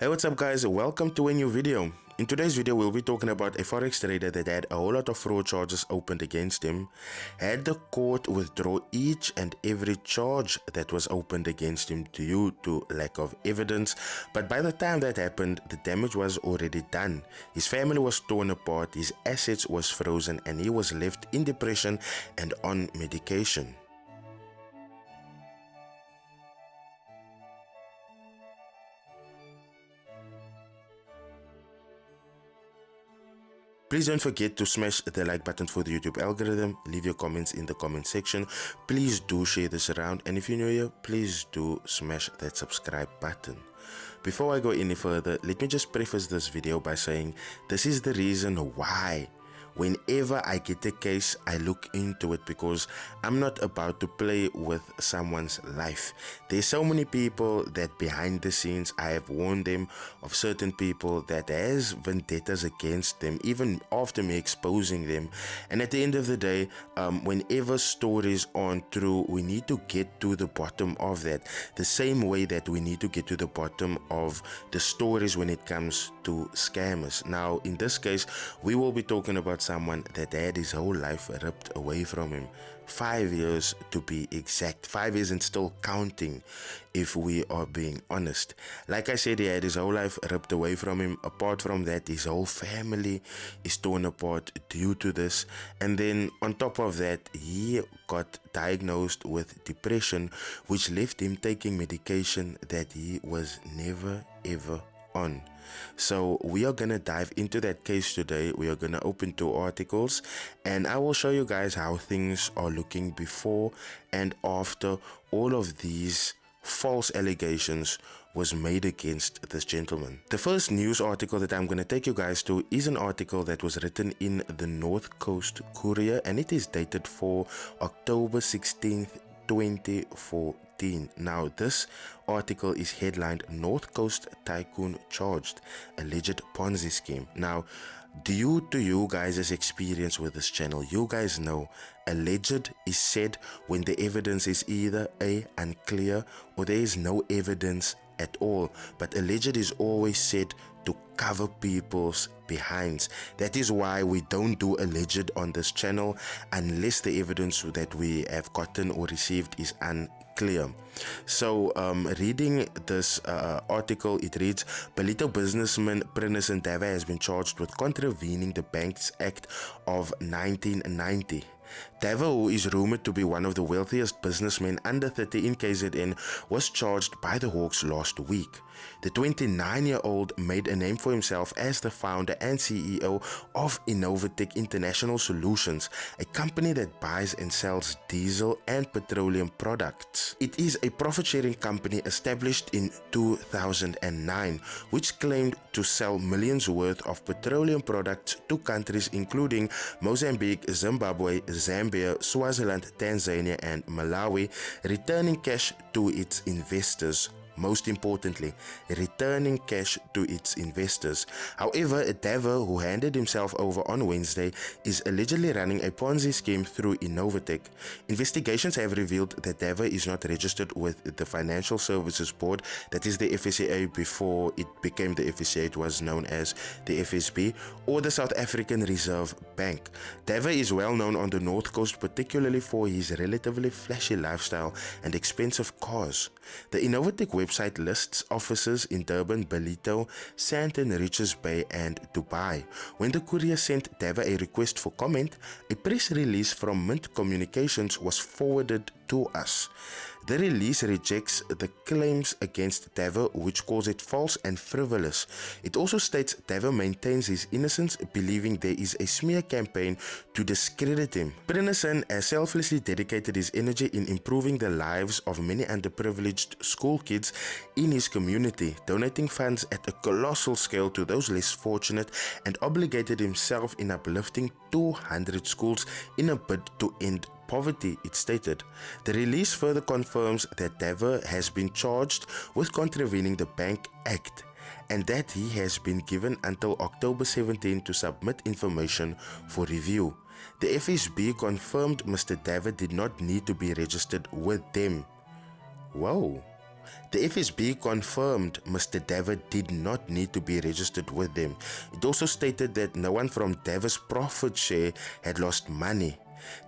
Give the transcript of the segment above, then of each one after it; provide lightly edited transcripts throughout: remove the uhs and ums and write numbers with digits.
Hey, what's up guys? Welcome to a new video. In today's video, we'll be talking about a Forex trader that had a whole lot of fraud charges opened against him, had the court withdraw each and every charge that was opened against him due to lack of evidence, but by the time that happened, the damage was already done. His family was torn apart, his assets was frozen, and he was left in depression and on medication. Please don't forget to smash the like button for the YouTube algorithm. Leave your comments in the comment section. Please do share this around, and if you're new here, please do smash that subscribe button. Before I go any further, let me just preface this video by saying this is the reason why whenever I get a case, I look into it, because I'm not about to play with someone's life. There's so many people that behind the scenes, I have warned them of certain people that has vendettas against them, even after me exposing them. And at the end of the day, whenever stories aren't true, we need to get to the bottom of that. The same way that we need to get to the bottom of the stories when it comes to scammers. Now, in this case, we will be talking about someone that had his whole life ripped away from him. 5 years to be exact. 5 years and still counting, if we are being honest. Like I said, he had his whole life ripped away from him. Apart from that, his whole family is torn apart due to this. And then on top of that, he got diagnosed with depression, which left him taking medication that he was never ever on. So we are gonna dive into that case today. We are gonna open 2 articles, and I will show you guys how things are looking before and after all of these false allegations was made against this gentleman. The first news article that I'm going to take you guys to is an article that was written in the North Coast Courier, and it is dated for October 16th 2014. Now, this article is headlined "North Coast Tycoon Charged, Alleged Ponzi Scheme." Now, due to you guys' experience with this channel, you guys know alleged is said when the evidence is either A, unclear, or there is no evidence at all. But alleged is always said to cover people's behinds. That is why we don't do alleged on this channel unless the evidence that we have gotten or received is unclear. So reading this article, it reads: Ballito businessman Prince Ndava has been charged with contravening the Banks Act of 1990. Dava, who is rumored to be one of the wealthiest businessmen under 30 in KZN, was charged by the Hawks last week. The 29-year-old made a name for himself as the founder and CEO of Innovatech International Solutions, a company that buys and sells diesel and petroleum products. It is a profit-sharing company established in 2009, which claimed to sell millions worth of petroleum products to countries including Mozambique, Zimbabwe, Zambia, Swaziland, Tanzania, and Malawi, returning cash to its investors. Most importantly, returning cash to its investors. However, Dava, who handed himself over on Wednesday, is allegedly running a Ponzi scheme through Innovatech. Investigations have revealed that Dava is not registered with the Financial Services Board, that is the FSCA. Before it became the FSCA, it was known as the FSB, or the South African Reserve Bank. Dava is well known on the North Coast, particularly for his relatively flashy lifestyle and expensive cars. The Innovatech website lists offices in Durban, Ballito, Sandton, Richards Bay, and Dubai. When the courier sent Dava a request for comment, a press release from Mint Communications was forwarded to us. The release rejects the claims against Dava, which calls it false and frivolous. It also states Dava maintains his innocence, believing there is a smear campaign to discredit him. Prinsen has selflessly dedicated his energy in improving the lives of many underprivileged school kids in his community, donating funds at a colossal scale to those less fortunate, and obligated himself in uplifting 200 schools in a bid to end poverty, it stated. The release further confirms that Dava has been charged with contravening the Bank Act, and that he has been given until October 17 to submit information for review. The FSB confirmed Mr. Dava did not need to be registered with them. Whoa. The FSB confirmed Mr. Dever did not need to be registered with them. It also stated that no one from Dever's profit share had lost money.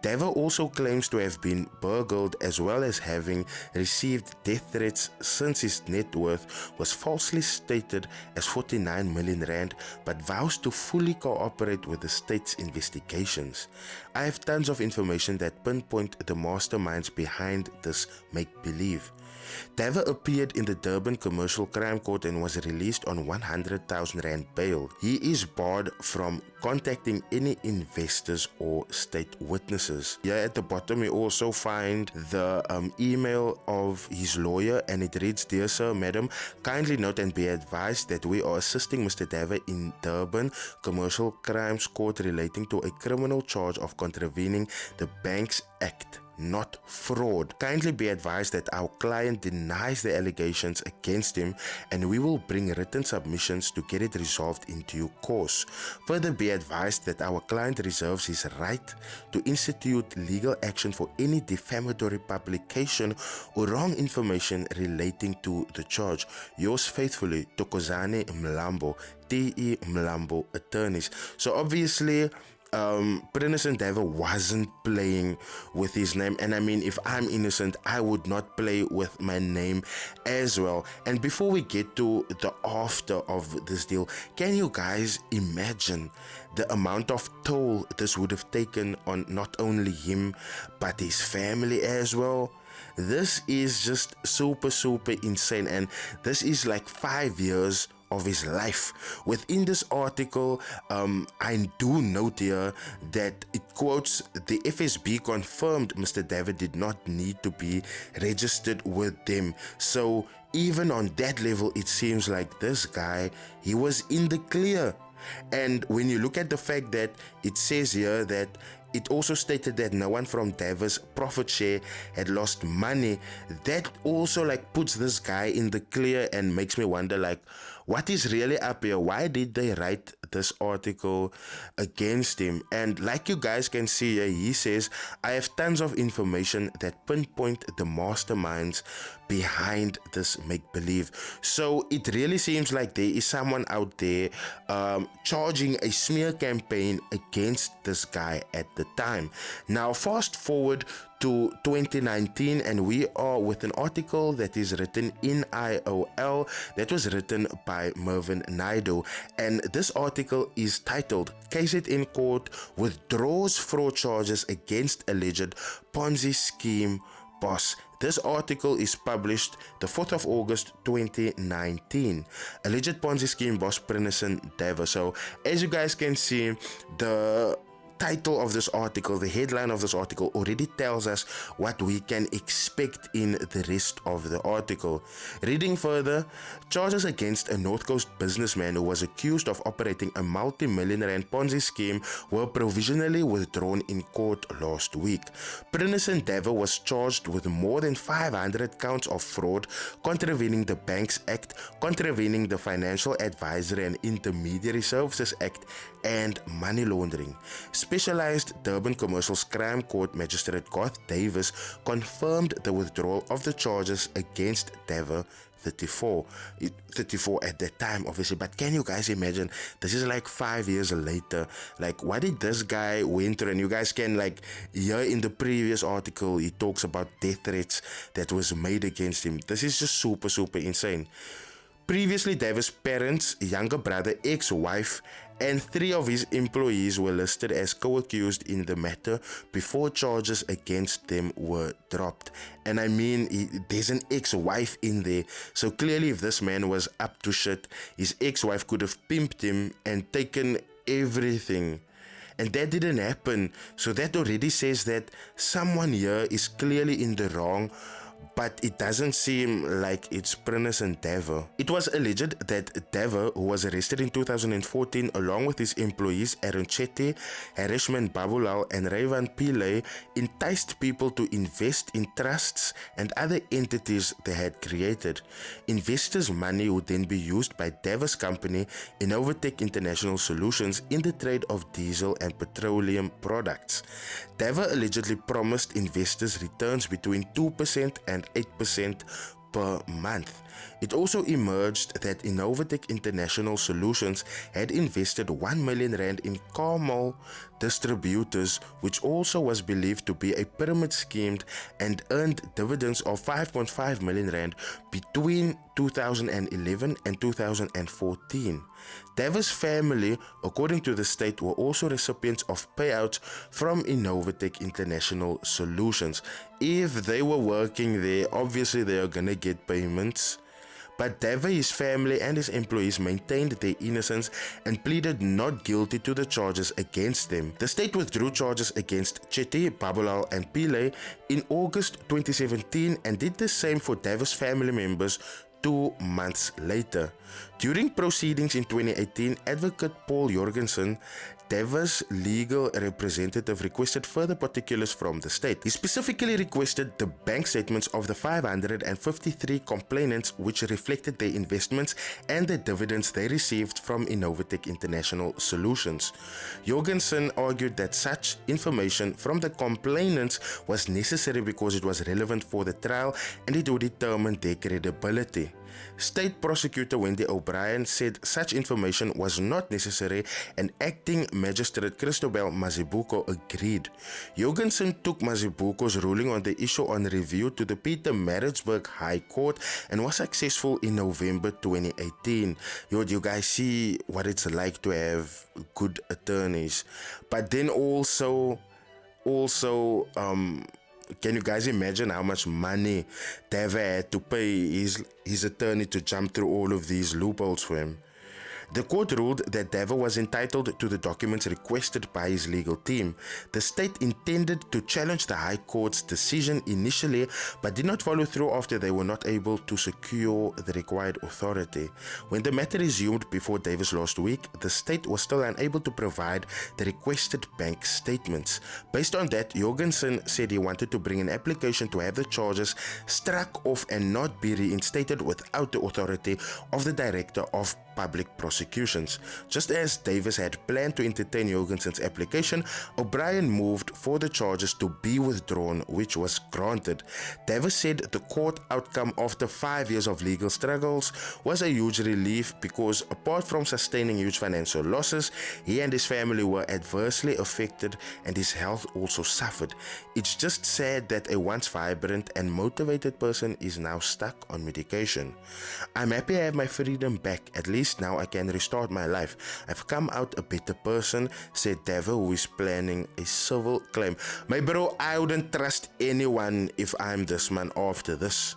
Dever also claims to have been burgled as well as having received death threats since his net worth was falsely stated as 49 million rand, but vows to fully cooperate with the state's investigations. I have tons of information that pinpoint the masterminds behind this make-believe. Dever appeared in the Durban Commercial Crime Court and was released on 100,000 rand bail. He is barred from contacting any investors or state witnesses. Here at the bottom you also find the email of his lawyer, and it reads, "Dear Sir, Madam, kindly note and be advised that we are assisting Mr. Dever in Durban Commercial Crimes Court relating to a criminal charge of contravening the Banks Act, not fraud. Kindly be advised that our client denies the allegations against him, and we will bring written submissions to get it resolved in due course. Further be advised that our client reserves his right to institute legal action for any defamatory publication or wrong information relating to the charge. Yours faithfully, Thokozani Mlambo, T.E. Mlambo Attorneys." So obviously, Prince Dever wasn't playing with his name, and I mean, if I'm innocent, I would not play with my name as well. And before we get to the after of this deal, can you guys imagine the amount of toll this would have taken on not only him but his family as well? This is just super insane, and this is like 5 years of his life. Within this article, I do note here that it quotes, "The FSB confirmed Mr. Dever did not need to be registered with them." So even on that level, it seems like this guy, he was in the clear. And when you look at the fact that it says here that it also stated that no one from Dever's profit share had lost money, that also like puts this guy in the clear and makes me wonder, like, what is really up here? Why did they write this article against him? And like you guys can see here, he says, "I have tons of information that pinpoint the masterminds behind this make-believe." So it really seems like there is someone out there charging a smear campaign against this guy at the time. Now fast forward to 2019, and we are with an article that is written in IOL that was written by Mervyn Naidu, and this article is titled "KZN Court Withdraws Fraud Charges Against Alleged Ponzi Scheme Boss." This article is published the 4th of August 2019. Alleged Ponzi Scheme Boss Prince Dever. So as you guys can see, the title of this article, the headline of this article already tells us what we can expect in the rest of the article. Reading further, charges against a North Coast businessman who was accused of operating a multi-million rand Ponzi scheme were provisionally withdrawn in court last week. Prince Dever was charged with more than 500 counts of fraud, contravening the Banks Act, contravening the Financial Advisory and Intermediary Services Act, and money laundering. Specialized Durban Commercial Crime Court Magistrate Garth Davis confirmed the withdrawal of the charges against Dever, 34 at that time, obviously. But can you guys imagine, this is like 5 years later, like what did this guy went through? And you guys can like hear in the previous article, he talks about death threats that was made against him. This is just super insane. Previously, Dever's parents, younger brother, ex-wife, and 3 of his employees were listed as co-accused in the matter before charges against them were dropped. And I mean, there's an ex-wife in there, so clearly if this man was up to shit, his ex-wife could have pimped him and taken everything. And that didn't happen, so that already says that someone here is clearly in the wrong, but it doesn't seem like it's Prince Dever. It was alleged that Dever, who was arrested in 2014 along with his employees Aaron Chetty, Harishman Babulal and Rayvan Pillay, enticed people to invest in trusts and other entities they had created. Investors' money would then be used by Dever's company, Innovatech International Solutions, in the trade of diesel and petroleum products. Dever allegedly promised investors returns between 2% and 8% per month. It also emerged that Innovatech International Solutions had invested 1 million rand in Carmel distributors, which also was believed to be a pyramid scheme, and earned dividends of 5.5 million rand between 2011 and 2014. Davis' family, according to the state, were also recipients of payouts from Innovatech International Solutions. If they were working there, obviously they are gonna get payments. But Deva, his family, and his employees maintained their innocence and pleaded not guilty to the charges against them. The state withdrew charges against Chetty, Babalal, and Pile in August 2017 and did the same for Deva's family members 2 months later. During proceedings in 2018, advocate Paul Jorgensen, Deva's legal representative, requested further particulars from the state. He specifically requested the bank statements of the 553 complainants, which reflected their investments and the dividends they received from Innovatech International Solutions. Jorgensen argued that such information from the complainants was necessary because it was relevant for the trial and it would determine their credibility. State Prosecutor Wendy O'Brien said such information was not necessary, and acting magistrate Christobel Mazibuko agreed. Jorgensen took Mazibuko's ruling on the issue on review to the Pietermaritzburg High Court and was successful in November 2018. You guys see what it's like to have good attorneys. But then also can you guys imagine how much money Deva had to pay his attorney to jump through all of these loopholes for him? The court ruled that Deva was entitled to the documents requested by his legal team. The state intended to challenge the High Court's decision initially, but did not follow through after they were not able to secure the required authority. When the matter resumed before Davis last week, the state was still unable to provide the requested bank statements. Based on that, Jorgensen said he wanted to bring an application to have the charges struck off and not be reinstated without the authority of the Director of Public Prosecutions. Just as Davis had planned to entertain Jorgensen's application, O'Brien moved for the charges to be withdrawn, which was granted. Davis said the court outcome after 5 years of legal struggles was a huge relief because, apart from sustaining huge financial losses, he and his family were adversely affected and his health also suffered. It's just sad that a once vibrant and motivated person is now stuck on medication. I'm happy I have my freedom back. At least now I can restart my life. I've come out a better person, said Deva, who is planning a civil claim. My bro, I wouldn't trust anyone if I'm this man after this.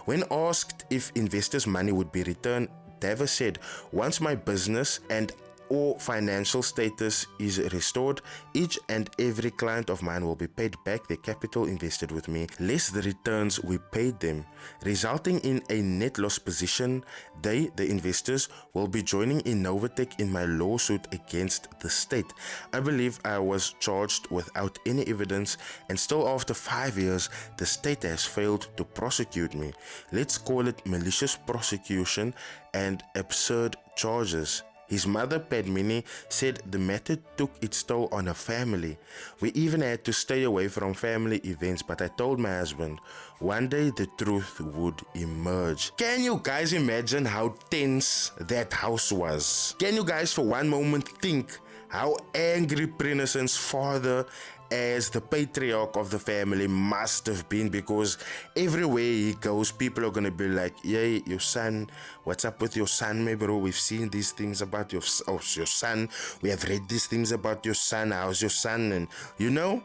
When asked if investors' money would be returned, Deva said, once my business and or financial status is restored, each and every client of mine will be paid back their capital invested with me, less the returns we paid them, resulting in a net loss position. They, the investors, will be joining Innovatech in my lawsuit against the state. I believe I was charged without any evidence, and still after 5 years, the state has failed to prosecute me. Let's call it malicious prosecution and absurd charges. His mother, Padmini, said the matter took its toll on her family. We even had to stay away from family events, but I told my husband one day the truth would emerge. Can you guys imagine how tense that house was? Can you guys for one moment think how angry Prennison's father, as the patriarch of the family, must have been, because everywhere he goes, people are gonna be like, "Yay, your son, what's up with your son, my bro? We've seen these things about your son. We have read these things about your son. How's your son?" And you know,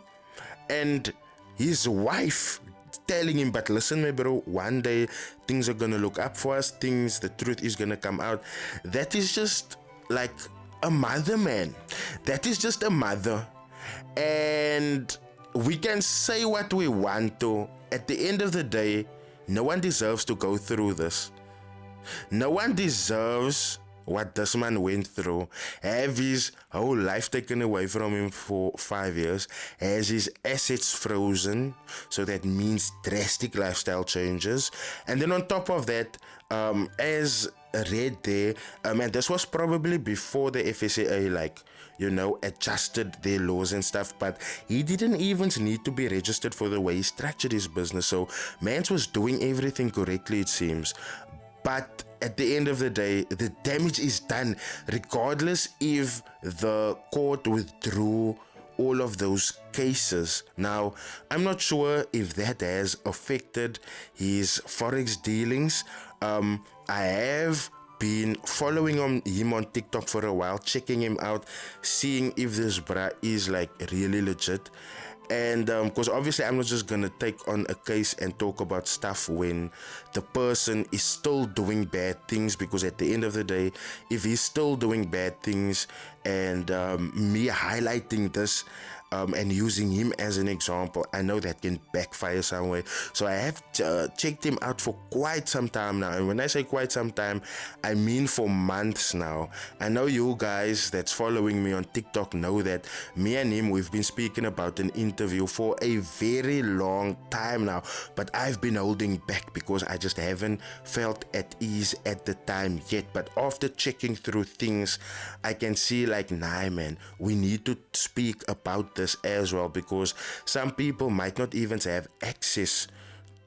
and his wife telling him, "But listen, my bro, one day things are gonna look up for us. The truth is gonna come out." That is just like a mother, man. That is just a mother. And we can say what we want to. At the end of the day, no one deserves to go through this. No one deserves what this man went through. Have his whole life taken away from him for 5 years. Has his assets frozen. So that means drastic lifestyle changes. And then on top of that, as read there, and this was probably before the FSA, like, you know, adjusted their laws and stuff, but he didn't even need to be registered for the way he structured his business. So Mans was doing everything correctly, it seems. But at the end of the day, the damage is done, regardless if the court withdrew all of those cases. Now, I'm not sure if that has affected his Forex dealings. I have been following him on TikTok for a while, checking him out, seeing if this bruh is like really legit. And because obviously I'm not just gonna take on a case and talk about stuff when the person is still doing bad things, because at the end of the day, if he's still doing bad things and me highlighting this and using him as an example, I know that can backfire somewhere. So I have checked him out for quite some time now, and when I say quite some time, I mean for months now. I know you guys that's following me on TikTok know that me and him, we've been speaking about an interview for a very long time now, but I've been holding back because I just haven't felt at ease at the time yet. But after checking through things, I can see like, nah man, we need to speak about this as well, because some people might not even have access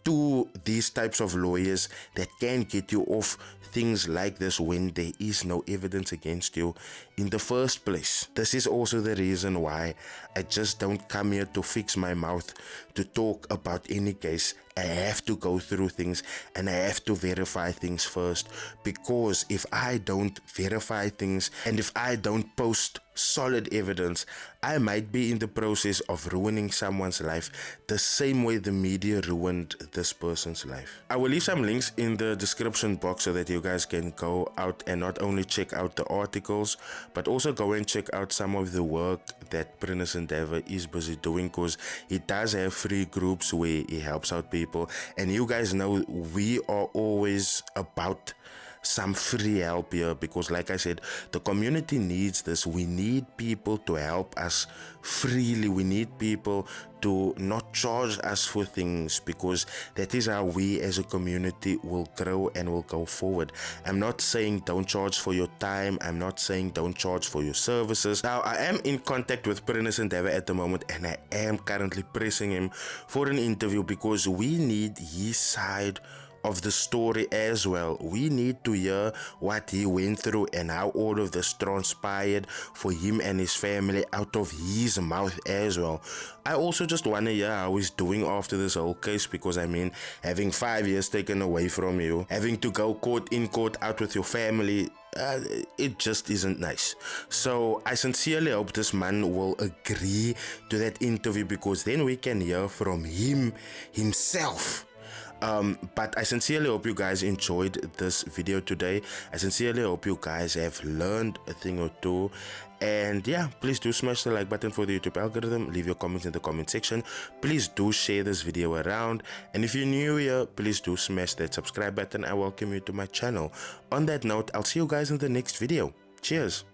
to these types of lawyers that can get you off things like this when there is no evidence against you in the first place. This is also the reason why I just don't come here to fix my mouth to talk about any case. I have to go through things and I have to verify things first, because if I don't verify things and if I don't post solid evidence, I might be in the process of ruining someone's life the same way the media ruined this person's life. I will leave some links in the description box so that you guys can go out and not only check out the articles, but also go and check out some of the work that Prince Endeavor is busy doing, because he does have free groups where he helps out people. And you guys know we are always about some free help here, because like I said, the community needs this. We need people to help us freely. We need people to not charge us for things, because that is how we as a community will grow and will go forward. I'm not saying don't charge for your time. I'm not saying don't charge for your services. Now, I am in contact with Prince Endeavor at the moment, and I am currently pressing him for an interview, because we need his side of the story as well. We need to hear what he went through and how all of this transpired for him and his family out of his mouth as well. I also just want to hear how he's doing after this whole case, because I mean, having 5 years taken away from you, having to go court in, court out with your family, it just isn't nice. So I sincerely hope this man will agree to that interview, because then we can hear from him himself. But I sincerely hope you guys enjoyed this video today. I sincerely hope you guys have learned a thing or two. And yeah, please do smash the like button for the YouTube algorithm. Leave your comments in the comment section. Please do share this video around. And if you're new here, please do smash that subscribe button. I welcome you to my channel. On that note, I'll see you guys in the next video. Cheers.